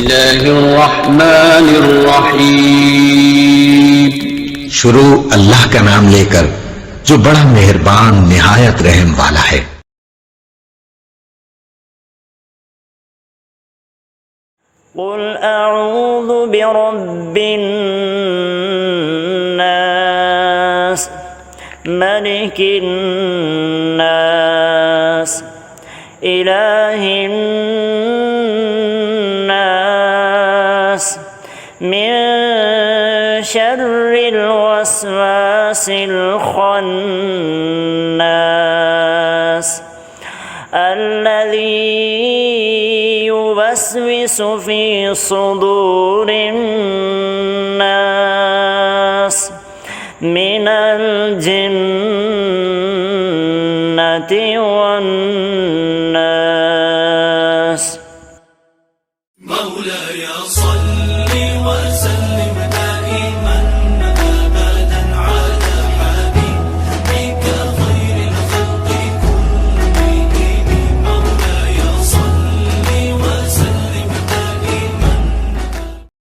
الله الرحمن الرحيم। शुरू अल्लाह का नाम लेकर जो बड़ा मेहरबान निहायत रहम वाला है। قل أعوذ برب الناس ملك الناس إله الناس من شر الوسواس الخناس الذي يوسوس في صدور الناس من الجنة والناس. مولاي صل وسلم